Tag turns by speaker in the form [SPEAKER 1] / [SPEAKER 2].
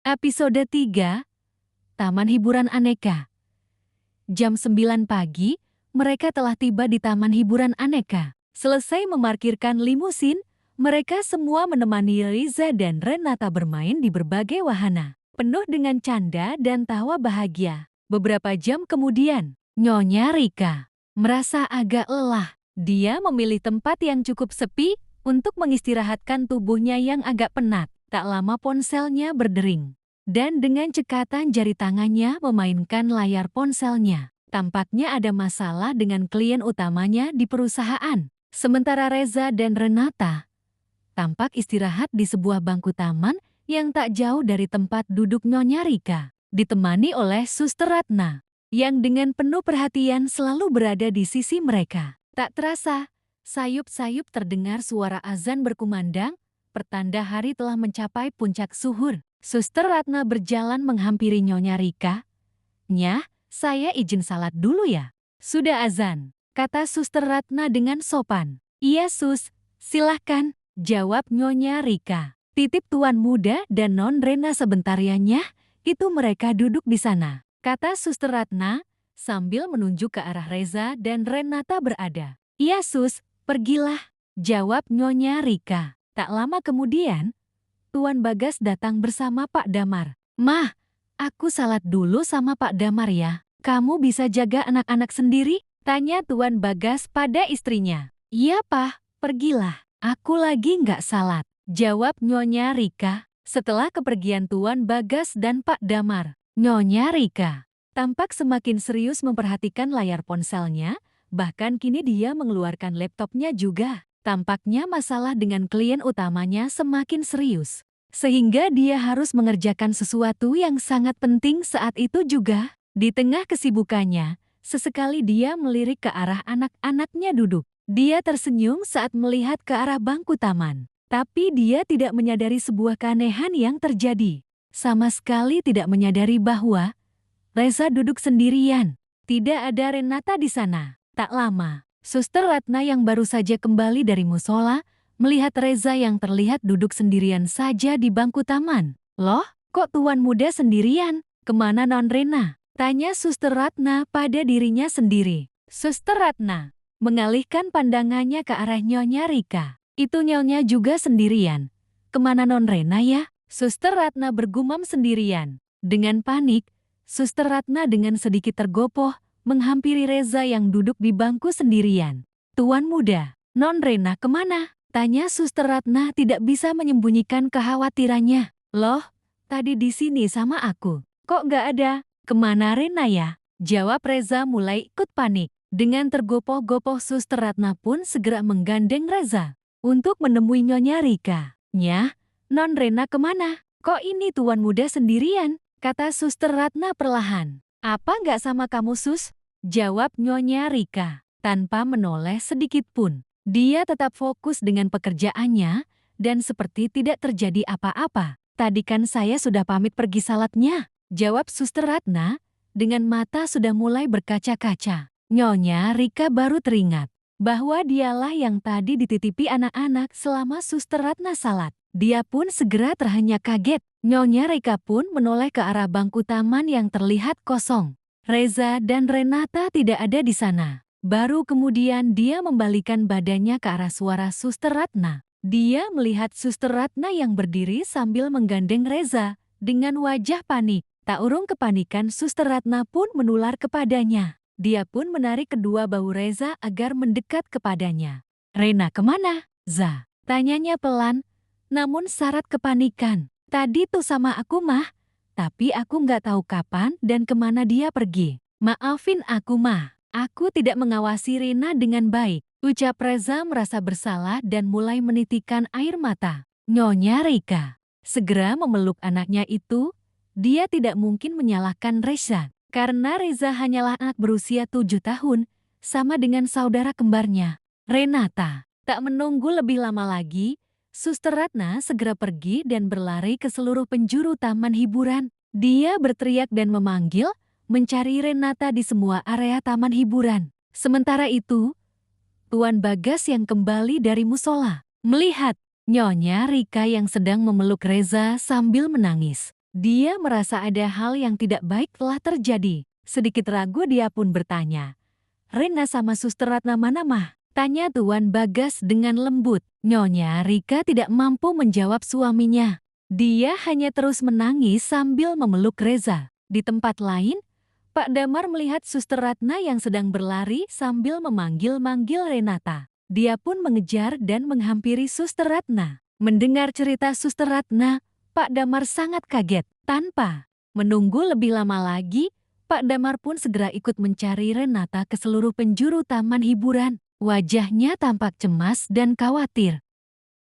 [SPEAKER 1] Episode 3, Taman Hiburan Aneka. Jam 9 pagi, mereka telah tiba di Taman Hiburan Aneka. Selesai memarkirkan limusin, mereka semua menemani Riza dan Renata bermain di berbagai wahana, penuh dengan canda dan tawa bahagia. Beberapa jam kemudian, Nyonya Rika merasa agak lelah. Dia memilih tempat yang cukup sepi untuk mengistirahatkan tubuhnya yang agak penat. Tak lama ponselnya berdering, dan dengan cekatan jari tangannya memainkan layar ponselnya. Tampaknya ada masalah dengan klien utamanya di perusahaan. Sementara Reza dan Renata tampak istirahat di sebuah bangku taman yang tak jauh dari tempat duduk Nyonya Rika, ditemani oleh Suster Ratna, yang dengan penuh perhatian selalu berada di sisi mereka. Tak terasa, sayup-sayup terdengar suara azan berkumandang, pertanda hari telah mencapai puncak suhur. Suster Ratna berjalan menghampiri Nyonya Rika. "Nyah, saya izin salat dulu ya." "Sudah azan," kata Suster Ratna dengan sopan. "Iya sus, silahkan," jawab Nyonya Rika. "Titip Tuan Muda dan Non Rena sebentar ya Nyah, itu mereka duduk di sana," kata Suster Ratna sambil menunjuk ke arah Reza dan Renata berada. "Iya sus, pergilah," jawab Nyonya Rika. Tak lama kemudian, Tuan Bagas datang bersama Pak Damar. "Mah, aku salat dulu sama Pak Damar ya. Kamu bisa jaga anak-anak sendiri?" tanya Tuan Bagas pada istrinya. "Iya Pak, pergilah. Aku lagi nggak salat," jawab Nyonya Rika. Setelah kepergian Tuan Bagas dan Pak Damar, Nyonya Rika tampak semakin serius memperhatikan layar ponselnya, bahkan kini dia mengeluarkan laptopnya juga. Tampaknya masalah dengan klien utamanya semakin serius, sehingga dia harus mengerjakan sesuatu yang sangat penting saat itu juga. Di tengah kesibukannya, sesekali dia melirik ke arah anak-anaknya duduk. Dia tersenyum saat melihat ke arah bangku taman. Tapi dia tidak menyadari sebuah keanehan yang terjadi. Sama sekali tidak menyadari bahwa Reza duduk sendirian. Tidak ada Renata di sana. Tak lama, Suster Ratna yang baru saja kembali dari musola melihat Reza yang terlihat duduk sendirian saja di bangku taman. "Loh, kok Tuan Muda sendirian? Kemana Non Rena?" tanya Suster Ratna pada dirinya sendiri. Suster Ratna mengalihkan pandangannya ke arah Nyonya Rika. "Itu Nyonya juga sendirian. Kemana Non Rena ya?" Suster Ratna bergumam sendirian. Dengan panik, Suster Ratna dengan sedikit tergopoh menghampiri Reza yang duduk di bangku sendirian. "Tuan Muda, Non Rena kemana?" tanya Suster Ratna tidak bisa menyembunyikan kekhawatirannya. "Loh, tadi di sini sama aku. Kok gak ada? Kemana Rena ya?" jawab Reza mulai ikut panik. Dengan tergopoh-gopoh Suster Ratna pun segera menggandeng Reza untuk menemui Nyonya Rika. "Nyah, Non Rena kemana? Kok ini Tuan Muda sendirian?" kata Suster Ratna perlahan. "Apa nggak sama kamu sus?" jawab Nyonya Rika tanpa menoleh sedikit pun. Dia tetap fokus dengan pekerjaannya dan seperti tidak terjadi apa-apa. "Tadi kan saya sudah pamit pergi salatnya," jawab Suster Ratna dengan mata sudah mulai berkaca-kaca. Nyonya Rika baru teringat bahwa dialah yang tadi dititipi anak-anak selama Suster Ratna salat. Dia pun segera terhenyak kaget. Nyonya Rika pun menoleh ke arah bangku taman yang terlihat kosong. Reza dan Renata tidak ada di sana. Baru kemudian dia membalikan badannya ke arah suara Suster Ratna. Dia melihat Suster Ratna yang berdiri sambil menggandeng Reza dengan wajah panik. Tak urung kepanikan Suster Ratna pun menular kepadanya. Dia pun menarik kedua bahu Reza agar mendekat kepadanya. "Rena kemana, Za?" tanyanya pelan, namun syarat kepanikan. "Tadi tuh sama aku mah, tapi aku nggak tahu kapan dan kemana dia pergi. Maafin aku mah, aku tidak mengawasi Rena dengan baik," ucap Reza merasa bersalah dan mulai menitikkan air mata. Nyonya Rika segera memeluk anaknya itu. Dia tidak mungkin menyalahkan Reza, karena Reza hanyalah anak berusia 7 tahun, sama dengan saudara kembarnya, Renata. Tak menunggu lebih lama lagi, Suster Ratna segera pergi dan berlari ke seluruh penjuru taman hiburan. Dia berteriak dan memanggil, mencari Renata di semua area taman hiburan. Sementara itu, Tuan Bagas yang kembali dari musola melihat Nyonya Rika yang sedang memeluk Reza sambil menangis. Dia merasa ada hal yang tidak baik telah terjadi. Sedikit ragu dia pun bertanya, "Rena sama Suster Ratna mana mah?" Tanya Tuan Bagas dengan lembut. Nyonya Rika tidak mampu menjawab suaminya. Dia hanya terus menangis sambil memeluk Reza. Di tempat lain, Pak Damar melihat Suster Ratna yang sedang berlari sambil memanggil-manggil Renata. Dia pun mengejar dan menghampiri Suster Ratna. Mendengar cerita Suster Ratna, Pak Damar sangat kaget. Tanpa menunggu lebih lama lagi, Pak Damar pun segera ikut mencari Renata ke seluruh penjuru taman hiburan. Wajahnya tampak cemas dan khawatir.